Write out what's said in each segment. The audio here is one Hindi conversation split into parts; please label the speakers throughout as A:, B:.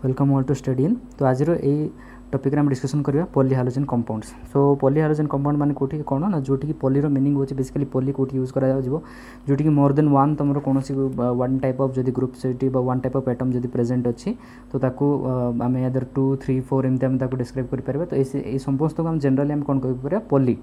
A: Welcome all to study in. तो आज टॉपिक आम डिस्कसन करवा poly halogen compounds. So poly halogen compound माने कोठी कौन ना जोटी पॉली मीनिंग होची बेसिकली पॉली कोठी यूज करा जाबो जोटी मोर देन वन तुम कौन वन टाइप ऑफ जदि ग्रुप से वन टाइप ऑफ एटम जदि प्रेजेंट अच्छी तो ताकू आम यादर 2 3 4 एमती आम डिस्क्राइब कर पारिबा। तो ये समस्त को आम जनरली आम कौन कहि पारिबा पॉली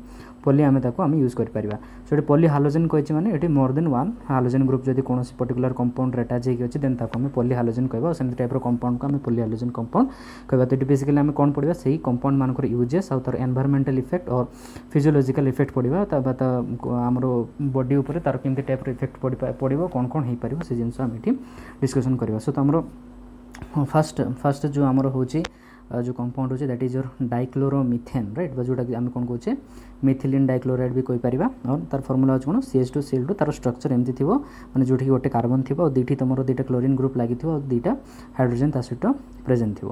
A: पॉली आम ताकू आम यूज कर पारिबा। सो ये पॉली हालोजेन कहि माने एटी मोर देन वन हालोजेन ग्रुप जदि कौन पर्टिकुलर कंपाउंड अटैच होगी अच्छी देन ताकू आम पॉली हालोजेन कहबा। सेम टाइप रो कंपाउंड को आम पॉली हालोजेन कंपाउंड कहबा। तो बेसिकली आम कौन पढ़िबा सही कंपाउंड मानकर यूजेस आउ तार एनवायरमेंटल इफेक्ट और फिजियोलॉजिकल इफेक्ट पढ़िबा आमर बॉडी उपर तार केमती टाइप इफेक्ट पड़ो कौन कौन हो पार से जिन आम ये डिस्कसन करवा। सो तो आमर फास्ट जो आमर हो जो कंपाउंड होचे that is your dichloromethane right जोटा कि आम कौन कहे मिथिलीन डाइक्लोराइड भी कही पारिबा। और तार फॉर्मूला होचे कौन CH2Cl2 तार स्ट्रक्चर एमती थी माने जोठी गोटे कार्बन थी और दुईटी तुम दुईटा क्लोरीन ग्रुप लगी और दुईटा हाइड्रोजन ता सहित प्रेजेंट थी।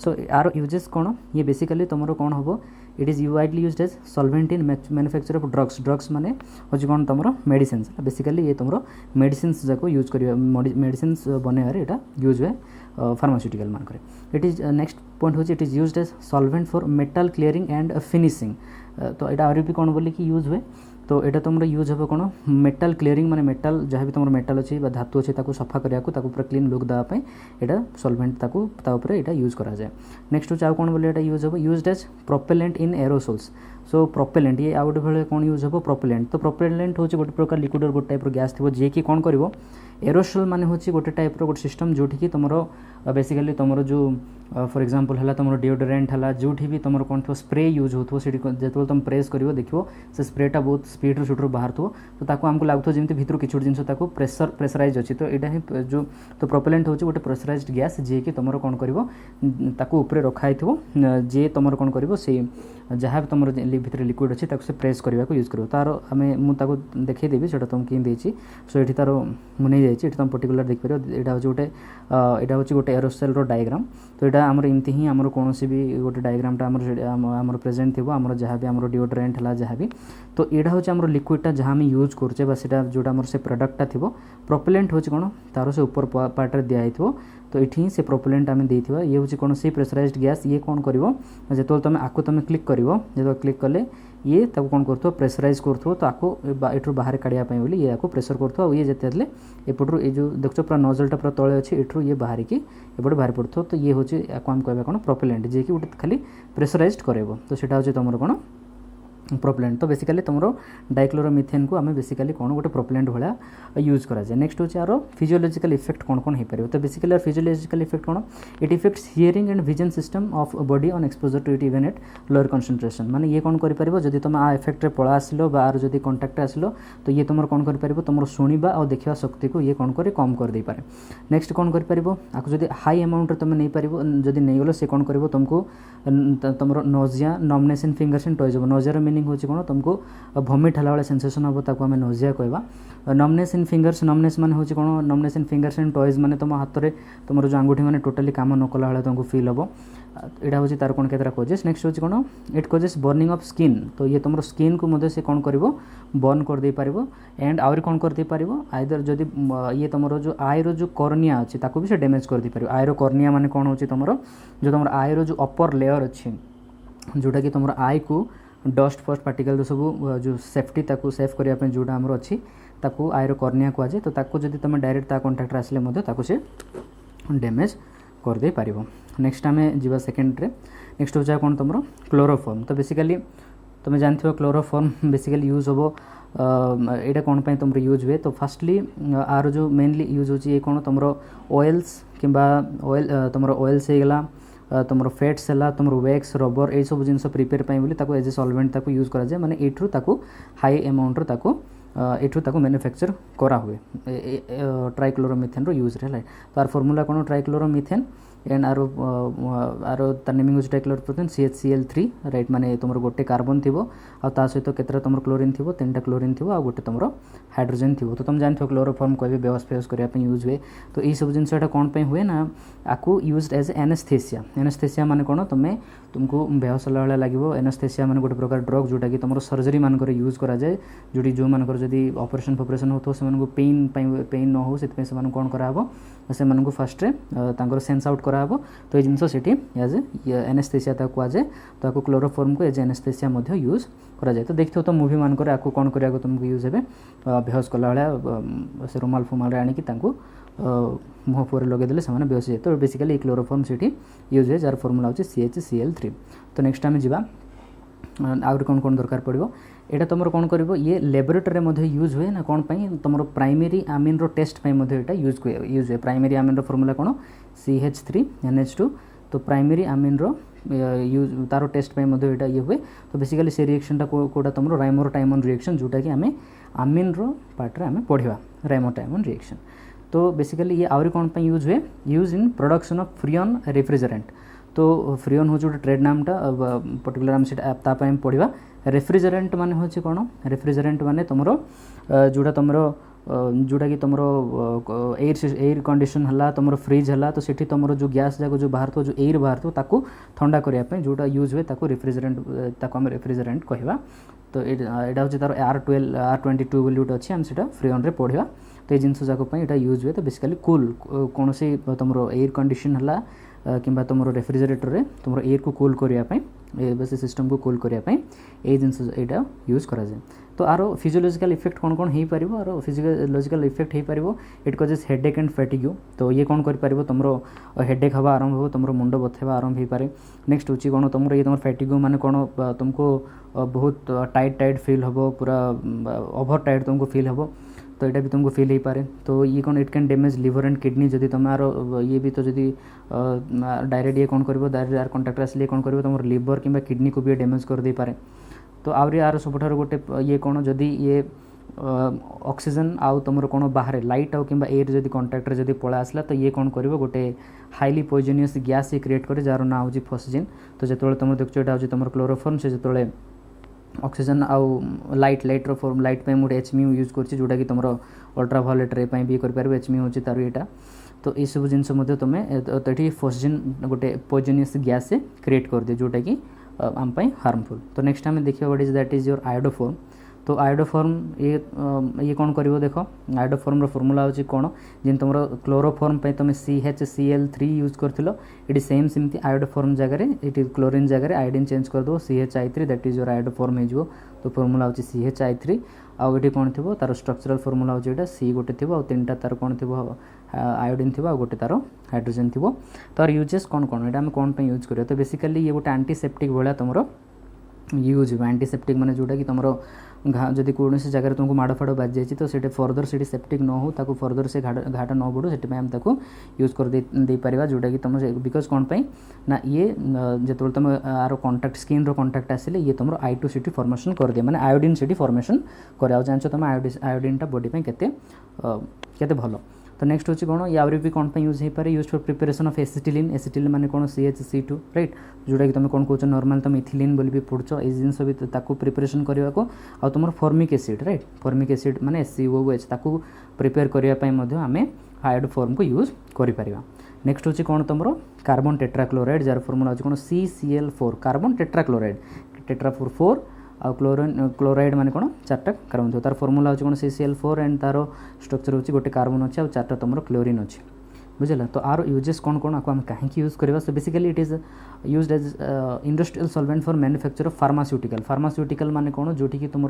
A: सो यार यूजेस कौन ये बेसिकली तुम कौन हम it is widely used as solvent in manufacture of drugs. Drugs माने होची कौन तुम मेडिसिन बेसिकली ये तुम मेडिसिन जाक यूज कर मेडिसिन बनैबार यहाँ यूज हुए फार्मास्यूटिकल मानक। इट इज नेक्स्ट पॉइंट होची it is used as solvent for metal clearing and finishing. तो यहाँ आर भी कौन बोले कि यूज हुए तो यहाँ तुम यूज हे कौन मेटल क्लीयरिंग माने मेटल जहाँ भी तुम मेटल अच्छी धातु अच्छी सफा करने को पूरा क्लीन लुक देवाई यहाँ सॉल्वेंट यहाँ यूज करा जाए। नेक्स्ट हो कौन बोले यहाँ यूज हे यूज्ड एज प्रोपेलेंट इन एरोसोल्स। सो प्रोपेलेंट ये आउ गोटे भाई कौन यूज हे प्रोपेलेंट। तो प्रोपेलेंट हूँ गोटे प्रकार लिक्विड और गोटे टाइप गैस थी जी कि कौन कर एरोसोल माने हूँ गोटे टाइप गोटे सिस्टम जोटि कि तुम बेसिकली तुम जो फॉर एग्जांपल है तुम डिओडोरेंट है जो भी तुम कौन थो स्प्रे यूज हो जो तुम प्रेस कर देखो से स्प्रेटा बहुत स्पीड सुट्रु बाहर थो तो ताको आमको लगुव जमी भितर किसी गोटे जिन प्रेसराइज अच्छी। तो यहाँ जो तो प्रोपेलेंट हूँ गोटे प्रेसराइज्ड गैस जी कि तुम कौन कर रखाई थो जे तुम कौन कर जहाँ भी तुम भितर लिक्विड अच्छी से प्रेस करने को यूज कर तार आम मुझे देखदेवी से तुम कि सो ये तार मुझे जाइए तुम पर्टिकुलर देखिए यहाँ हूँ गोटे एरोसेल डायग्राम। तो यहाँ आमर एमती ही आमर कौन भी गोटे डायग्रामटा आमर प्रेजेंट थी आमर जहाँ भी आमर डिओडोरेंट है जहाँ भी। तो यहाँ हूँ आमर लिक्विडटा जहाँ आम यूज करुचे जोटा आमर से प्रोडक्टा थी प्रोपेलेंट हूँ कौन तार से ऊपर पार्टे दिखाई। तो ये से प्रोपेलेंट आम देवा ये हूँ कौन से प्रेसराइज्ड गैस ये कौन कर जो तुम आपको तुम क्लिक कर जो क्लिक कले ये ताको कौन कर प्रेसराइज कर तो आपको एठू बाहर काढ़ापी बोली ये आपको प्रेसर कर ये जिते एपटू ये जो देखो पूरा नोजलटा पूरा तले अच्छी एठू ये बाहर की एपटे बाहर पड़ो। तो ये हूँ आम कह कौन प्रोपेलेंट जी कि गोटे खाली प्रेसराइज करेब। तो सीटा हूँ तुम कौन प्रोपेलेंट। तो बेसिकली तुम डाइक्लोरोमिथेन को आम बेसिकली कौन गोटे प्रोपेलेंट भाया यूज करा जाए। नेक्स्ट होची यार फिजियोलॉजिकल इफेक्ट कौन कौन हो पार। तो बेसिकली फिजियोलॉजिकल इफेक्ट कौन it affects hearing and vision system of body on exposure to it even at lower concentration. माने ये कौन कर जब तुम आ इफेक्ट पड़ा आसिलो बार जब कंटाक्ट आसिलो तो ये तुम कौन कर तुम शुणा और देखा शक्ति को ये कौन करे कम कर दे पारे। नेक्स्ट कौन कर आपको जब हाई अमाउंट तुम नहीं पार जब नहीं गल से कौन कर तुमको तुम nausea numbness in fingers and toes. नोजियार मीनिंग हूँ कौन तुमको वॉमिट हला वाला सेंसेशन हम ताको आम नोजिया कहवा। नमनेस इन फिंगर्स नमनेस माने हूँ कौन numbness in fingers and toys माने तुम हाथ में तुम जो आंगुठी मैंने टोटाली काम न कला भाई तुमको फील हम यहाँ हूँ तार कौन केतरा कोजेस। नेक्स्ट हूँ कौन it causes burning of skin. तो ये तुम स्किन को मध्य से कौन कर बर्न कर दे पार एंड आउरी कौन कर दे पार आइदर जदि ये तुम जो आईर जो कर्निया अच्छी ताको भी से डैमेज कर दे पार। आईर कर्निया माने कौन हो तुम जो तुम आईर जो अपर लेयर अच्छी जोटा कि तुम आई को डस्ट फस्ट पार्टिकल सब जो सेफ्टी ताकू सेफ करने जोटा आमर अच्छी ताकू आईर कर्निया कहुए। तो ताकू जदि तुम डायरेक्ट ता कंटाक्ट आसिले ताकू से डैमेज कर दे पारिबो। नेक्स्ट आम जी सेकेंड रे नेक्स्ट हो कौन तुम क्लोरोफॉर्म। तो बेसिकली तुम जानते क्लोरोफॉर्म बेसिकली यूज हम यहाँ कौन पर तुम यूज हुए। तो फास्टली आर जो मेनली यूज होची ये कौन तुम ऑयल्स किंबा ऑयल तुम ऑयल्स होगला तुम फैट्स है तुम वैक्स रबर ये सब जिन प्रिपेयर बोली एज ए सॉल्वेंट यूज करा जाए। माने एठू हाई अमाउंट एठू मैन्युफैक्चर करा हुए ट्राइक्लोरोमिथेन रो यूज है। तो आर फॉर्मूला कौन ट्राइक्लोरोमिथेन एंड आर तार नेमिंग हूँ डाइक्लोरोप्रोपेन CHCl3 राइट। माने तुम गोटे कार्बन थी आ सहित केतरा तुम क्लोरीन थी 3टा क्लोरीन थी आ गोटे तुम हाइड्रोजन थी। तो तुम जानते हो क्लोरोफॉर्म कोई भी बेहोश फेहोश करने यूज हुए। तो ये सब जिनसा कौन पे हुए ना आपको यूज एज एनेस्थेसिया। एनेस्थेसिया माने कौन तुमको बेहोश लगे लगे। एनेस्थेसिया माने गोटे प्रकार ड्रग जोटा कि तुम सर्जरी मानक यूज करा जाए जोटी जो मानकर जदि ऑपरेशन फपरेशन हो पेन न हो से कौन कराब से फास्ट सेंस आउट କରାहब तो ये जिनस सेठी एज एनेस्थेसिया ताको आजे तो आको क्लोरोफॉर्म को एज एनेस्थेसिया मध्य यूज करा जाए। तो देखियो तो मूवी मान करे आको कोन करिया को तुमको यूज हेबे बेहोस कला वाला से रुमाल फुमाल आनी कि तांको मुह पर लगे देले से बेहोस जाए। तो बेसिकली क्लोरोफॉर्म सेठी यूज है जार फॉर्मूला होची CHCl3। तो नेक्स्ट टाइम जिबा आउर कौन कौन दरकार पड़ो एटा तुम कौन कर ये लैबोरेटरी में यूज हुए ना कौन पाई तुम प्राइमरी आमिन रो टेस्ट पाई एटा यूज हुए। प्राइमरी आमिन रो फॉर्मूला कौन CH3NH2। तो प्राइमरी आमिन रो यूज तार टेस्ट पाई एटा ये हुए। तो बेसिकली से रिएक्शनटा कोटा तुम राइमोरोटाइमन रिएक्शन जोटा कि आम आमिन रो पार्ट आम पढ़ा राइमोटाइमन रिएक्शन। तो बेसिकली ये आउरी कौन पाई यूज हुए use in production of freon refrigerant. तो फ्रियन हूँ गोटे ट्रेड नामटा पर्टिकुलर आम से पढ़ा। रेफ्रिजरेंट माने हूँ कौन रेफ्रिजरेंट माने तुम जोटा तुम जोटा कि तुम एयर कंडीशन है तुम फ्रिज है तो सेठी तुम जो गैस जाक जो बाहर जो एयर बाहर ताकू ठंडा करने जोटा यूज हुए ताकू रेफ्रिजरेंट ताकू आम रेफ्रिजरेंट कहवा। तो यहाँ हूँ तार R22 बोली गोटे अच्छी आम से फ्रियन रे पढ़ा। तो ये जिनस जाक यहाँ यूज हुए। तो बेसिकली कूल कौन सी तुम एयर कंडीशन है कि तुम रेफ्रिजरेटर रे तुम एयर को कूल करने बस सिस्टम को कूल करने ये जिनस यहाँ यूज करा जाए। तो आर फिजियोलॉजिकल इफेक्ट कौन कौन हो पार आर फिजियोलॉजिकल इफेक्ट हो पार it causes headache and fatigue. तो ये कौन कर तुम हेडेक हवा आरंभ हो तुम मुंड बथेवा आरंभ हो पारे। नेक्स्ट हूँ कौन तुम ये तुम फैटिग्यू माने कौन तुमको बहुत टाइट फील हम पूरा ओभर टाइट तुमको फील हम तो यहाँ भी तुमको फील हो पारे। तो ये कौन it can damage liver and kidney जदि तुम आर ये भी तो जदि डायरेक्ट ये कौन कर डायरेक्ट यार कंटाक्ट आसले कौन कर तुम लिवर कि किडनी को भी डैमेज कर दे पारे। तो आउरी यार सबुठार गोटे ये कौन जदि ये ऑक्सीजन आउ तुम कौन बाहर लाइट आउ कि एयर जदि कंटाक्ट जदि पड़ा आसला तो ये कौन कर गोटे हाईली पॉइजनियस गैस ये क्रिएट करे जार ना हूँ फॉस्जिन। तो जो तुम देखो यहाँ हूँ तुम क्लोरोफॉर्म से जो ऑक्सीजन आउ लाइट फॉर्म लाइट पे गोटे HMU यूज कर जोटा कि तुम अल्ट्रावायोलेट रे भी कर HMU हूँ तार यहाँ। तो ये सब जिनस तो फॉस्जिन गोटे पॉइजनियस गैस से क्रिएट कर दिए जोटा कि आम हार्मफुल। तो नेक्स्ट आम देखिए what is that is your iodoform. तो आयोडोफॉर्म ये कौन कर देख आयोडोफॉर्म फॉर्मूला होची कौन जिन तुम क्लोरोफॉर्म पे तुम CHCl3 यूज कर ये सेम सेमती आयोडोफॉर्म जगह ये क्लोरीन जगह आयोडीन चेंज कर दो CHI3 that is your iodoform हो। तो फॉर्मूला होची CHI3 आउ ये कौन थी तार स्ट्रक्चरल फॉर्मूला होची एटा C गोटे थी और 3टा तार कौन थी आयोडीन थी गोटे तार हाइड्रोजन थी। तार यूजेस कौन कौन यहाँ आम कौन पे यूज करिया। तो बेसिकली ये गोटे एंटीसेप्टिक भाया तुम यूज हो। एंटीसेप्टिक माने जोटा कि तुम जदि कौन से जगह तुमको माड़ फाड़ बाज जाए तो सीटे फर्दर से सेप्टिक न हो ताको फर्दर से घाटा न बढ़ू से आम ताको यूज कर दे पारिबा जोटा कि तुम बिकज कौन पाई ना ये जो तुम आर कंटाक्ट स्किन रो कंटाक्ट आसिले ये तुम I2CT फॉर्मेशन कर दिए माने आयोडीन सीटी फॉर्मेशन कर जान तुम आयोडीनटा बॉडी पे केते भल। तो नेक्स्ट हूँ कौन या भी कौन यूज हो पारे use for preparation of acetylene. Acetylene माने कौन CHC2 राइट जोटा कि तुम कौन कौन नॉर्मल तुम इथिलिन बोली भी पढ़ुच ये जिनस भी ताकू प्रिपरेशन करने को आ तुम formic acid right formic acid माने SCOOH ताकू प्रिपेयर करने आम आयोडोफॉर्म को यूज कर। नेक्स्ट हूँ कौन तुम कार्बन टेट्राक्लोराइड जार फॉर्मूला होची कौन CCl4 कार्बन टेट्राक्लोराइड टेट्राफोर 4 आ क्लोराइड माने कौन 4टा कार्बन थो तार फॉर्मूला होची कौन CCl4 एंड तार स्ट्रक्चर होची गोटे कार्बन अच्छे आ 4टा तुम क्लोरीन अच्छे बुझेगा। तो आर यूजेस कौन कौन आपको आम कहीं यूज करवा। So basically it is used as industrial solvent for manufacture of pharmaceutical माने कौन जोटी कि तुम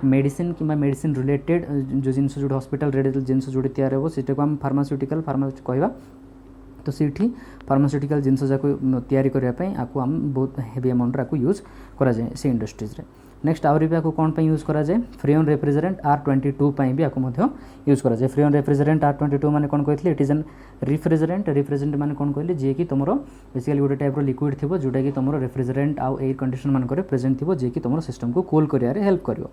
A: मेडिसिन कि मेडिसिन रिलेटेड जो जिनस जो हॉस्पिटल रिलेटेड जिनस जोटी तैयार हो सीटा को आम फार्मास्यूटिकल कहवा। तो सीठी फार्मास्यूटिकल जिनस जाक तैयारी करने आपको आम बहुत हेवी अमाउंट आपको यूज करा जाए से इंडस्ट्रीज रे। नेक्स्ट आउरी भी आपको कौन पे यूज करा जाए फ्रियन रेफ्रिजरेंट R22 भी आपको यूज करा जाए। फ्रियन रेफ्रिजरेंट R22 माने कौन कहते इट इज एन रिफ्रिजरेंट माने कौन कहले जे कि तुम बेसिकली गोटे टाइप लिक्विड थी जोटा कि तुम रेफ्रिजरेंट आउ एयर कंडीशन मानक प्रेजेंट थी जे कि तुम सिस्टम को कूल कर हेल्प कर।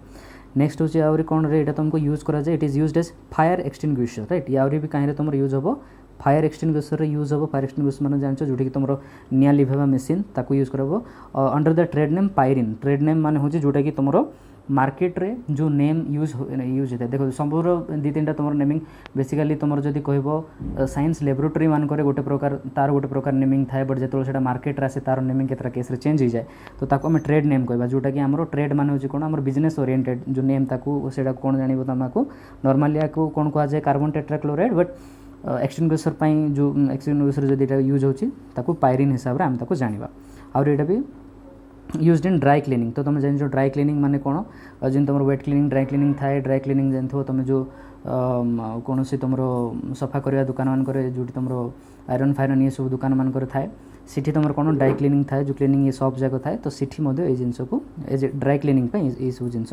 A: नेक्स्ट हूँ आउरी कौन रे तुमको यूज करा जाए it is used as fire extinguisher right या भी कहीं तुम यूज हम फायर एक्सटिंग्विशर यूज हम। फायर एक्सटिंग्विशर मैंने जान जोटी तुम निया लिभेवा मेसीन ताको यूज करब under the trade name Pyrene. Trade name माने हूँ जोटा कि तुम मार्केट रे जो नेम यूज होता है देखो सब 2-3टा तुम नेमिंग बेसिकली तुम जब कह साइंस लैबोरेटरी मानक गोटे प्रकार तार गोटे प्रकार नेमिंग थाए बट जो मार्केट आसे तार नेमिंग केतरा केस चेंज हो जाए तो ताको आम ट्रेड नेम कहवा जोटा कि आम ट्रेड मान हो कौन आम बिजनेस ओरिएंटेड जो नेम ताको सेटा कौन जान तुमको नॉर्मली आपको कौन कहुए कार्बन टेट्राक्लोराइड बट एक्सटिंग्विशर जो एक्सटिंग्विशर जब यहाँ यूज होता पायरिन हिसाब से आम ताको जाना आउर यहाँ भी यूज्ड इन ड्राई क्लीनिंग। तो तुम जान ड्राई क्लीनिंग माने कौन जन तुम वेट क्लीनिंग ड्राई क्लीनिंग थाए ड्राई क्लीनिंग जानते हो तुम जो कौन सी तुम सफा करवा दुकान मानक जो तुम आयरन फायरन ये सब दुकान मानक थाए सिटी तुम कौन ड्राई क्लीनिंग थाए जो क्लीनिंग ये सब जाक थाए तो सिटी ये जिनस को एज ड्राई क्लीनिंग ये सब जिनस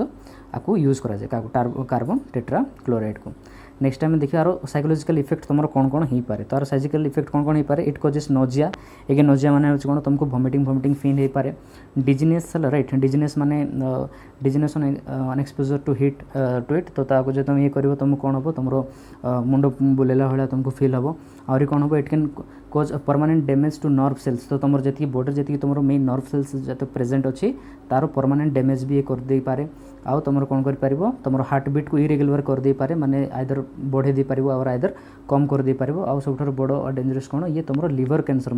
A: आपको यूज कराए कार्बन टेट्रा क्लोराइड को। नेक्स्ट टाइम देखिए यार साइकोलॉजिकल इफेक्ट तुम कौन कौन हो पाए तो यार साइकोलॉजिकल इफेक्ट कौन कौन हो पाए इट कजेस नोजिया एगे नोजिया माने कौन तुमको वॉमिटिंग फील हो पाए डिजीनेस राइट डिजीनेस माने dizziness on exposure to heat to it तो ताको जो तुम ये कर तुम कौन हम तुम मुंड बुलेला भाया तुमको फील हम आहरी कौन हम it can cause permanent damage to nerve cells तो तुम जी बॉडी जी तुम मेन नर्व सेल्स जो प्रेजेंट अच्छी तार परमानेंट डैमेज भी ये कर दे पारे आउ तुम कौन कर तुम हार्ट बीट को इरेगुलर कर दे पारे माने आइदर बढ़े दे पारिबो और आइदर कम कर दे पारिबो आउ सब बड़ और डेंजरस कौन ये तुम लिवर कैंसर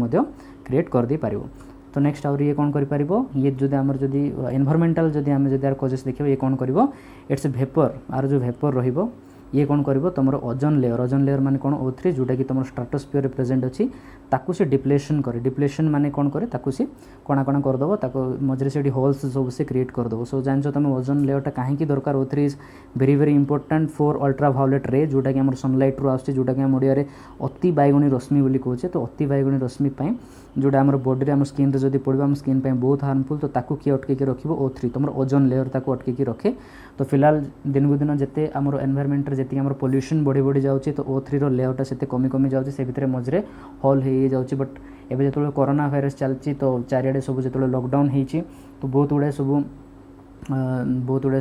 A: क्रिएट कर दे पारिबो। तो नेक्स्ट आउर ये कौन कर पारिबो ये जो आमर जदि एनवायरमेंटल जदि आम जदि यार कजेस देखिए ये कौन करिवो इट्स वेपर आर जो वेपर रहिबो ये कौन करिवो तुमर ओजोन लेयर माने कौन O3 जोटा कि तुम स्ट्राटोस्फीयर प्रेजेंट अच्छी ताकू से डिप्लेशन करे डिप्लेशन माने कौन करे ताकू से कणा कणा कर दबो ताको मझरे से होल्स सब से क्रिएट कर दबो। सो जानछो तुम ओजोन लेयरटा काहेकि दरकार O3 is very very important for ultraviolet रे जोटा कि हमर सनलाइट रू आछे जोटा कि हम ओडिया रे अति बायगणी रश्मि बोली कहछे तो अति बायगणी रश्मि पई जोटा हमर बॉडी रे हमर स्किन रे जदी पड़बा हम स्किन पई बहुत हार्मफुल तो ताकू कि अटके के रखिबो O3 तुमर ओजोन लेयर ताकू अटके के रखे। तो फिलहाल दिन को दिन जिते आमर एनवायरमेंट रे जति हमर पोल्यूशन बढ़ी बढ़ी जाउची तो O3 रो लेयरटा सेते कमी कमी जाउची से भितरे मझरे होल हे जाउची बट एबे जो कोरोना भाइरस चलती तो चारिड़े सब जो लॉकडाउन होती तो बहुत गुड़ाए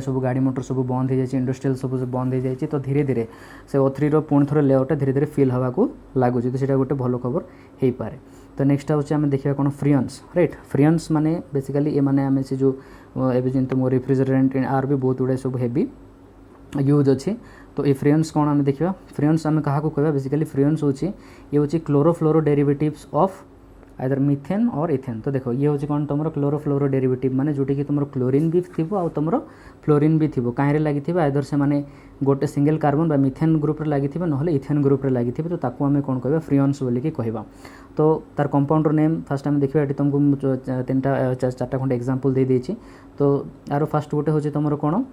A: सब गाड़ी मोटर सब बंद हो जाए इंडस्ट्रियल सब बंद हो जाए तो धीरे धीरे से O3 पुणी थोड़ा लेयरटा धीरे धीरे फिल हवा को लगुच तो सीटा गोटे भल खबर हो पाए। तो नेक्स्ट हूँ आम देखा कौन फ्रियंस राइट फ्रियंस माने बेसिकली ये माने आम से जो एवं जमी मो रेफ्रिजरेंट आर भी बहुत गुड़ाए सब हेवी यूज अच्छी। तो ये फ्रियंस कौन आम देखा फ्रियंस आम क्या कहवा बेसिकली फ्रियंस होची ये होची chlorofluoro derivatives of either methane और इथेन। तो देखो ये होची कौन तुम क्लोरोफ्लोरो डेरिवेटिव माने जोटी कि तुम क्लोरीन भी थी आ तुम फ्लोरीन भी थी कहीं लगी आइदर से माने गोटे सिंगल कार्बन बा मिथेन ग्रुप रे लगी ना इथेन ग्रुप रे लगी तो ताकू आम कौन कहवा फ्रियंस बोलिकी कहवा। तो तार कंपाउंडर नेम फास्ट आम देखा ये तुमको तीनटा चार्टा खंडे एग्जांपल दे देछि। तो यार फास्ट गोटे होची तुम कौन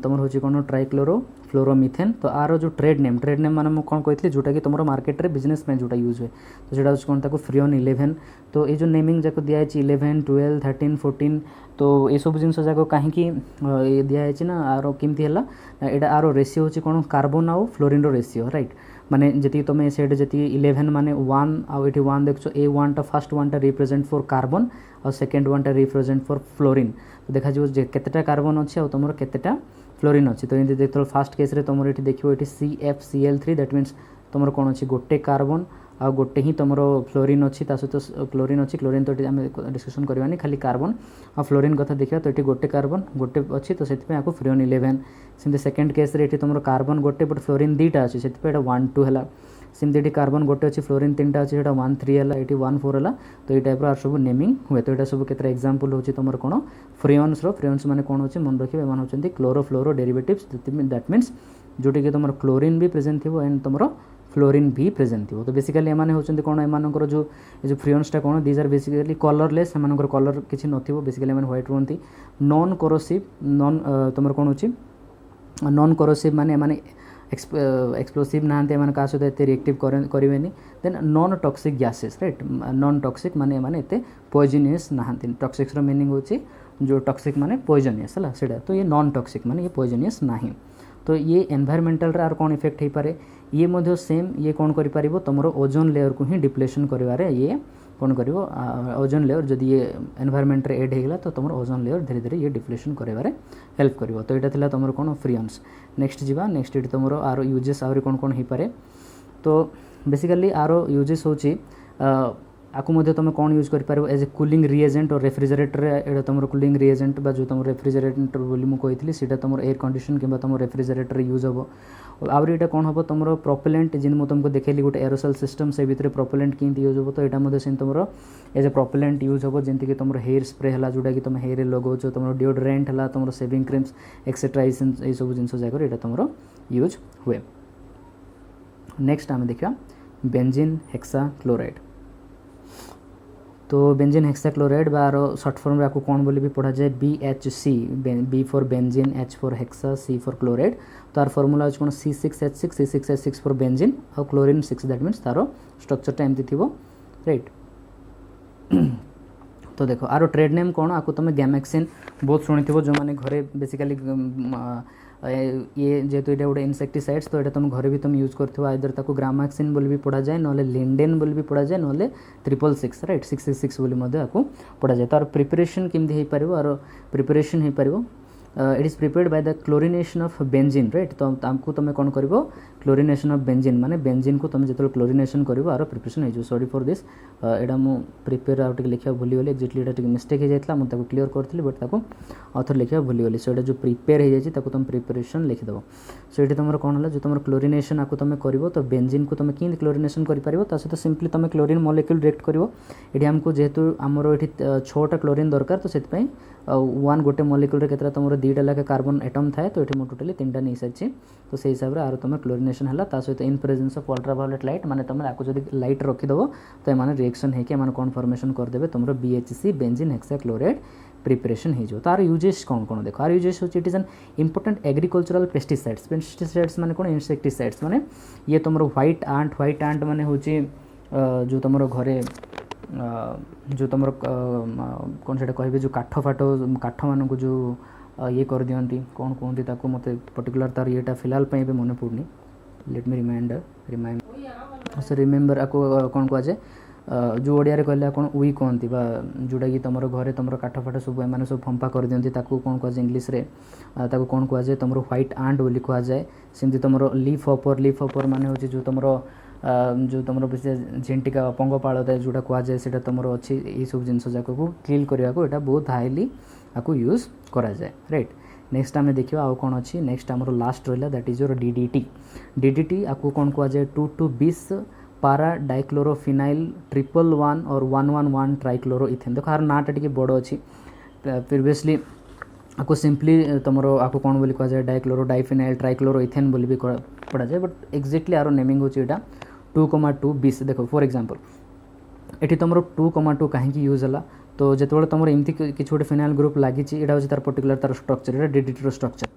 A: तुम हूँ कौन ट्राइक्लोरो फ्लोरोमिथेन। तो आर जो ट्रेड नेम मैंने कौन कही जोटा कि तुम मार्केट रे बिजनेस में जोटा यूज हुए तो जोटा कौन ताको फ्रियन 11। तो ये जो नेमिंग जाक दिखाई 11 12 13 14 तो ये सब जिन जाक कहीं दिखाई ना आर केमती है यहाँ आर रेसीओ हूँ कौन कार्बन आउ फ्लोरीन रेसीओ राइट माने जी तुम सेड जी 11 माने 1 आउ ये 1 देखो A1 टा फर्स्ट 1 टा रिप्रेजेंट फॉर कार्बन और सेकेंड 1 टा रिप्रेजेंट फॉर फ्लोरीन। तो देखा केतेटा कार्बन अच्छे और तुम केतेटा फ्लोरीन अच्छी। तो ये देख फास्ट केस रे तुम ये देखो ये CFCl3 दैट मीन्स तुम कौन अच्छी गोटे कार्बन आ गोटे ही तुम फ्लोरीन अच्छी सहित क्लोरीन अच्छी क्लोरीन तो ये आम डिस्कसन करवानी खाली कार्बन आ फ्लोरीन कथा देखा तो ये गोटे कार्बन गोटे अच्छी तो से आपको फ्रियन 11। सेमती सेकेंड केस रे तुम कार्बन गोटे बट फ्लोरीन 2टा अच्छी से 1 2 है सेमती ये कार्बन गोटे अच्छी फ्लोरीन 3टा अच्छी 1 3 है ये 1 4 है। तो ये टाइप आर सब नेमिंग हुए। तो यहाँ सब केतरा एग्जांपल होची तुम कौन फ्रियंस फ्रियंस माने कौन होची मन रखिए एमान होचंती क्लोरोफ्लोरो डेरिवेटिव्स दैट मीन्स जोटी कि तुम क्लोरीन भी प्रेजेंट थी एंड तुम फ्लोरीन भी प्रेजेंट थी। तो बेसिकली एमाने होचंती कौन एमानकर जो फ्रियंसटा कौन दीज आर बेसिकली कलरलेस एमानकर कलर किसी नथिबो बेसिकली एमाने व्हाइट रहंती नॉन कोरोसिव नॉन तुम कौन होची नॉन कोरोसिव माने एमाने एक्सप्लोसिव नहांती एमाने का सहित एते रिएक्टिव करेनि। Then non toxic gases right non toxic माने एमाने एते पॉइजनियस नहांती टॉक्सिक्स रो मीनिंग होची जो टॉक्सिक माने पॉइजनियस है सेटा। तो ये नॉन टॉक्सिक माने ये पॉइजनियस नाही। तो ये एनवायरमेंटल रे आर कौन इफेक्ट हो पारे ये मध्य सेम ये कौन करि पारिबो तुमरो ओजोन लेयर को ही डिप्लेशन करिवारे ये कौन करिवो ओजोन लेयर जदि ये एनवायरमेंट रे एड हेगला तो तुमरो ओजोन लेयर धीरे धीरे ये डिप्लेशन करिवारे हेल्प करिवो। तो एटा थिला तुमरो कौन फ्रियंस। नेक्स्ट जीवा नेक्स्ट एटी तुमरो आरो यूजेस आरो कौन कौन हो पारे। तो बेसिकली आरो यूजेस होची आपको मध्य तुम कौन यूज कर एज ए कूलिंग रिएजेंट और रेफ्रिजरेटर एटा तुम कूलिंग रिएजेंट बा जो तुम रेफ्रिजरेटर बोली मु कही सीटा तुम एयर कंडीशन कि तुम रेफ्रिजरेटर यूज हम आउरी एटा कौन हम तुम प्रोपेलेंट जिन मुझे तुमको देखली गोटे एरोसल सिस्टम से भितर प्रोपेलेंट केमती यूज हम। तो यहाँ से तुम एज ए प्रोपेलेंट यूज हम जमीक तुम हेयर स्प्रे है जोटा कि तुम हेयर लगाच तुम डिओड्रेंट है तुम सेविंग क्रीम्स एक्सेट्रा ये सब जिन जगह तुम यूज हुए। नेक्स्ट आम देखा बेंजीन हेक्सा क्लोराइड। तो बेंजीन हेक्सा क्लोराइड बार सर्ट फॉर्म रे आपको कौन बोली भी पढ़ा जाए BHC, B for benzene, H for hexa, C for chloride. तार फॉर्मूला कौन C6H6, C6H6 फॉर बेंजीन और क्लोरीन 6, दैट मीन्स तार स्ट्रक्चरटा एमती थी, राइट। तो देखो आरो ट्रेड नेम कौन आपको तुम गैमेक्सिन बहुत शुणी थो, जो मैंने घरे बेसिकली ये जेहेतु ये गोटे इनसेक्टिसाइड्स, तो ये तुम घरे भी तुम यूज कर आइदर ताको ग्रामाक्सिन बोली भी पढ़ा जाए, ना लिंडेन बोली भी पढ़ा जाए, ना 666, राइट 666 बोली मध्य आपको पढ़ा जाए। तार प्रिपरेशन केमती हो पार, और प्रिपरेशन हो पार it is prepared by the chlorination of benzene, right. तो आमको तुम कौन कर क्लोरिनेशन ऑफ बेंजीन, माने बेंजीन को तुम जो क्लोरिनेशन कर आर प्रिपरेशन हो। सॉरी फॉर दिस, एटा मु प्रिपेयर आउट लिखा भूलीगली, एक्जाक्टली एटा मिस्टेक हो जाता, मुझे क्लीयर करी, बट ताको आउथर लिखा भूलीगली। सो एटा जो प्रिपेयर हो जाए तुम प्रिपरेशन लिखिदेव। सो ये तुम कौन है जो तुम क्लोरिनेशन आपको तुम कर, तो बेंजीन को तुम कि क्लोरिनेशन कर सहित सिंपली तुम क्लोरीन मॉलिक्यूल डायरेक्ट कर। ये आमको जेहेतु आमर ये 6टा क्लोरीन दरकार, तो से वन गोटे मॉलिक्यूल के तुम 2टा लाखे कार्बन एटम थाए, तो ये टोटाली 3टा नहीं सारी। तो से हिसाब से आर तुम क्लोरिनेशन है, सहित in presence of ultraviolet light, माने तुम आपको जब लाइट रखीदेव तो ये रिएक्शन होकर कौन फॉर्मेशन करदे तुम BHC benzene hexa chloride preparation हो। तार यूजेस कौन कौन देखो, आर यूजेस हो it is N important agricultural pesticides. Pesticides माने कौन इंसेक्टिसाइड्स, माने ये तुम व्हाइट आंट माने हूँ जो तुम घरे जो तुम कौन से कहे जो काठ मान को जो ये कर दियंती कौन कहते ताको मत पर्टिकुलर तार येटा फिलहाल पे मन पड़नी, लेट मी रिमाइंड से रिमेम्बर आपको कौन कह जाए जो ओडिया कहले कौन उई कहती जोटा कि तुम घरे तुम काठ फाट सब एम सब फंपा कर दियंती ताको कौन कह इंग्लीश रे ताको कौन कह जाए तुम व्हाइट आंट बोली कह जाए। सेमती तुम लीफ हॉपर माने हो जो तुम झेंटिका पंगपाल जोटा कह जाए से तुम अच्छी ये सब जिन जाक को किल करने को यहाँ बहुत हाईली आपको यूज करा जाए, राइट। नेक्स्ट आम देखा आउ कौन अच्छी, नेक्स्ट आमर लास्ट रहा दैट इज योर DDT आपको कौन कह जाए 2,2,20 पारा डाइक्लोरोफिनाइल 1,1,1 और 1,1,1 ट्राइक्लोरो इथेन। देखो यार नाटा टी बड़ अच्छी, प्रिवियसली आपको सिंपली तुम आपको कौन बोली कह जाए डाइक्लोरो डाइफिनाइल ट्राइक्लोरो इथेन बोली भी पढ़ा जाए, बट एक्जाक्टली यार नेमिंग हो 2,2,20। देखो फॉर एग्जांपल ये तुम 2,2 कहीं यूज है, तो जो तुम एमती किसी गोटे फिनाइल ग्रुप लगी यहाँ हूँ तार पर्टिकुलर तार स्ट्रक्चर ये DDT स्ट्रक्चर।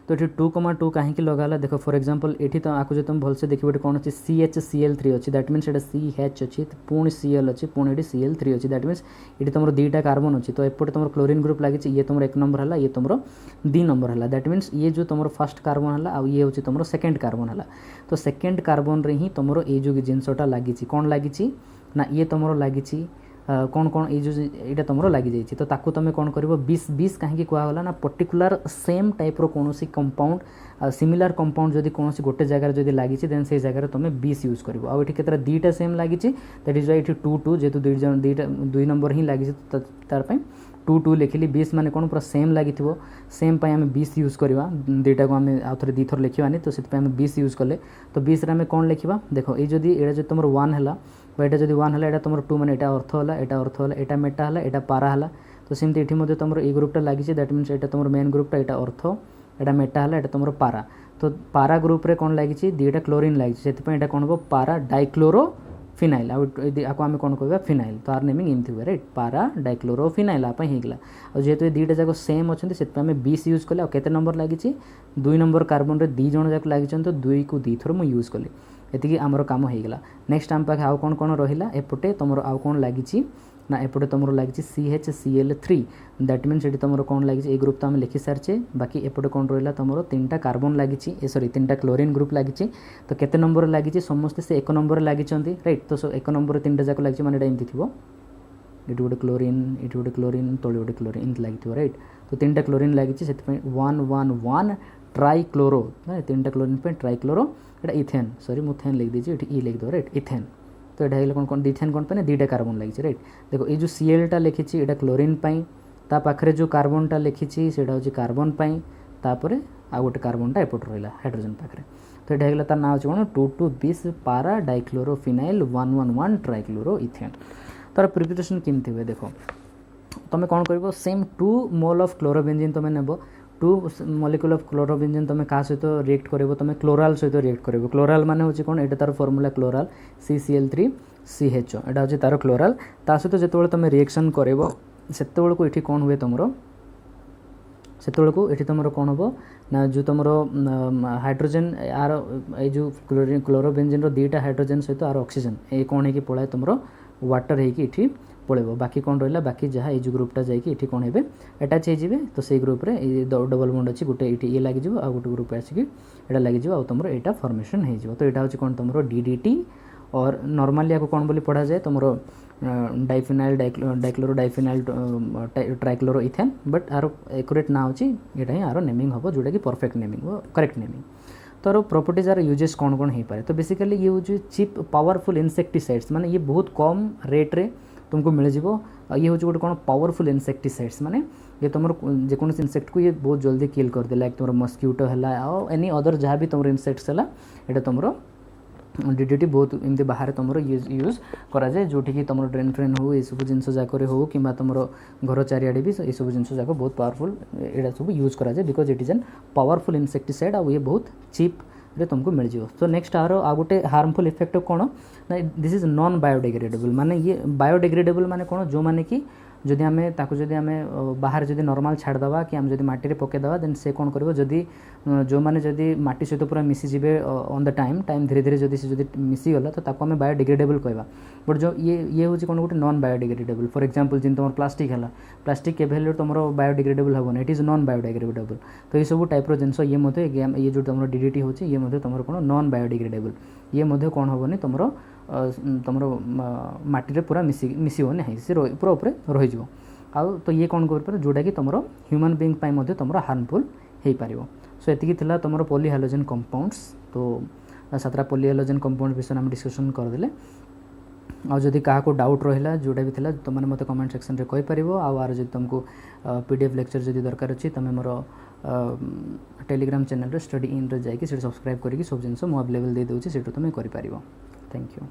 A: तो ये 2,2 कहीं लगाला देखो फॉर एग्जांपल ये तो आपको जो तुम भलसे देखिए कौन अच्छी CHCl3 अच्छी, दैट मीन्स ये CH अच्छी पुणी Cl अच्छी पुणी ये Cl3 अच्छी, दैट मीन्स ये तुम 2टा कार्बन अच्छी। तो एपटे तुम क्लोरीन ग्रुप लगी, ये तुम 1 नंबर है, ये तुम 2 नंबर है, दैट मीन्स ये जो तुम फर्स्ट कार्बन है ये हूँ तुम सेकेंड कार्बन है। तो सेकेंड कार्बन रे ही तुम ये जो जिनसटा लगी कौन लगी ना ये तुम लगी कौन कौन ये जो यहाँ तुम लगी जाइए, तो ताकू तुम कौन कर 20 कहीं कहला ना पर्टिकुलर सेम टाइप कौन कंपाउंड सिमिलर कंपाउंड जदि कौन गोटे जगह जब लगी देन से जगह तुम 20 यूज कर। आउ ये केतरा 2टा सेम लगी, दैट इज वाई 2 जेहतु 2 नंबर ही लगी तार 2 लिखिली। 20 माने कौन पूरा सेम लगी सेम पे आम 20 यूज करवा, 2टा को आम आउ थे 2 थर लिखानी, तो से 20 यूज कले। तो 20 आम कौन लिखा देखो ये जदि ये तुम 1 है यहाँ जब 1 है तुम 2 मैंने यहाँ अर्थ है यहाँ मेटा है यहाँ पारा है। तो सेमती ये तुम ये ग्रुपटा लगी, दैट मीन्स यहाँ तुम मेन ग्रुपटा यहाँ अर्थ यहाँ मेटा है यहाँ तुम पारा। तो पारा ग्रुप रे कौन लगी 2टा क्लोरीन लगी, से कौन हम पारा डाइक्लोरो फिनाइल आपको आम कौन कह फिनाइल। तो आर नेमिंग एमती हुए, राइट पारा डाइक्लोरो फिनाइल आप होगा। और जेहेतु ये 2टा जाक सेम अच्छे से 20 यूज कले। केते नंबर लगी 2 नंबर कार्बन रे 2 जन जाक लगी, तो 2 को 2 थर मुझे यूज कली, ये आमर कम होगा। नेक्स्ट आम पाखे आउ कौन कौन रहा एपटे तुम आउ कौन लगी ना एपटे तुम लगी CHCl3, दैट मीन्स ये तुम कौन लगी ये ग्रुप तो आम लिखि सारी, बाकी एपटे कौन रहा तुम 3टा कार्बन लगी सॉरी 3टा क्लोरीन ग्रुप लगी। तो केते नंबर लगी समस्ते से 1 नंबर लगी, राइट। तो 1 नंबर 3टा जाक लगी मैंने एमती थी ये गोटे क्लोरीन ये गोटे क्लोरीन तले गोटे क्लोरीन एमती लगी, राइट। तो 3टा क्लोरीन लगी से 1,1,1 ट्राइक्लोरो, 3टा क्लोरीन पे ट्राइक्लोरो यहाँ इथेन सॉरी मुझे लिख दीजिए ये लिख दो, राइट इथेन। तो यहाँ कौन कौन इथेन कौन पे 2टा कार्बन लगी, राइट। देखो ये जो Clटा लिखी यहाँ क्लोरीन ता पाखे जो कार्बनटा लिखी से हूँ कार्बन तापर आ गोटे कार्बनटा एपट रहा हाइड्रोजन पाखे। तो यहाँ होगा तार ना कौन 2,2,20 पारा डाइक्लोरोफिनाइल 1,1,1 ट्राइक्लोरो इथेन। तार प्रिपरेशन केमती हुए देखो तुम कौन कर सेम 2 मोल ऑफ क्लोरोबेंजीन तुम नेब टू मॉलिक्यूल ऑफ क्लोरोबेंजीन तुम क्या सहित रिएक्ट करिवो तुम क्लोराल सहित रिएक्ट करिवो क्लोराल माने होची कोन एटा तार फॉर्मूला क्लोराल CCl3CHO एटा होची तार क्लोराल ता सहित जेतबेले तुम रिएक्शन करिवो सेतबेले को एठी कोन हुए तुमरो सेतबेले को एठी तुमरो कोन होबो ना जो तुमरो हाइड्रोजन यार ए जो क्लोरोबेंजीन रो दुईटा हाइड्रोजन सहित आर ऑक्सीजन ए कोन है कि पळाय तुमरो वाटर है कि एठी पळेबो बाकी कोन रहला बाकी जहाँ ये जो ग्रुपटा जाई कि एठी कोन हेबे अटैच हे जिवे तो सेई ग्रुप रे ए डबल बॉन्ड अछि गुटे एठी ये लागि जिवो आ गुटे ग्रुप आछि कि एटा लागि जिवो आ तुमरो एटा फॉर्मेशन हे जिवो तो एटा होछि कोन तुमरो DDT और नॉर्मली याको कोन बोली पढ़ा जाए तुमरो diphenyl dichloro diphenyl trichloro ethane but आरो एक्यूरेट ना होछि एटा ही आरो नेमिंग हबो जोटा कि परफेक्ट नेमिंग हो करेक्ट नेमिंग तो प्रॉपर्टीज आर यूजेस कौन कौन हो पारे तो बेसिकली ये हूँ चीप पावरफुल इनसेक्टिसाइड्स माने ये बहुत कम रेट रे तुमको मिल जाव ये हूँ गोटे कौन पावरफुल इनसेक्टिसाइड्स माने ये तुम जेकोसी इनसेक्ट को ये बहुत जल्दी किल कर दे लाइक तुम मस्क्यूटो है एनी अदर जहाँ भी तुम इनसेक्ट्स है ये तुम DDT बहुत एमती बाहर तुम यूज करा जाए जोटि कि तुम ड्रेन फ्रेन हो सब जिनस जाक हो कि तुम घर चारिआडे भी ये सब जिनस जाक बहुत पावरफुल एटा सब यूज करा जाए because it is an powerful insecticide और ये बहुत चीप रे तुमको मिल जाव तो नेक्स्ट आरो आ गोटे हार्मफुल इफेक्ट कौन ना दिस इज नॉन बायोडिग्रेडेबल माने ये बायोडिग्रेडेबल माने कौन जो माने कि जदि आमे ताको जदि आमे बाहर जदि नॉर्मल छाड़ दवा कि आम जदि माटी रे पके दवा देन से कोन करबो जदि जो माने जदि माटी सहित पूरा मिसी जिवे ऑन द टाइम धीरे धीरे जदि से जदि मिसी गला तो ताको आमे बायोडिग्रेडेबल कहबा बट जो ये होची कोन गोटे नॉन बायोडिग्रेडेबल फॉर एग्जांपल जिन तुम प्लास्टिक है प्लास्टिक के वैल्यू तुम बायोडिग्रेडेबल हबो इट इज नॉन बायोडिग्रेडेबल तो ये सब टाइप रो जिनस ये मते ये जो तुम DDT होची ये मते तुम कोन नॉन बायोडिग्रेडेबल ये मते कोन हबोनी तुम माटी रे पूरा मिसी होने है से पूरा ऊपर रही जाव आउ तो ये कौन कर जोटा कि तुम ह्यूमन बीइंग पाई मध्य तुम हार्मफुल हो पार सो एतिकी थिला तुम पॉलीहालोजेन कंपाउंड्स तो 7 पॉलीहालोजेन कंपाउंड विषय आम डिस्कसन करदे आउ जदि क्या डाउट रहा जोटा भी थिला तुमने मते कमेंट सेक्शन रे कहि परिबो आउ आर जदि तुमको PDF लेक्चर जदि दरकार अछि तुम मोर टेलीग्राम चैनल रे स्टडी इन रे जाई कि सब्सक्राइब करिक सब जिनस मो अवेलेबल दे दोछि सेटो तुम करि परिबो थैंक यू।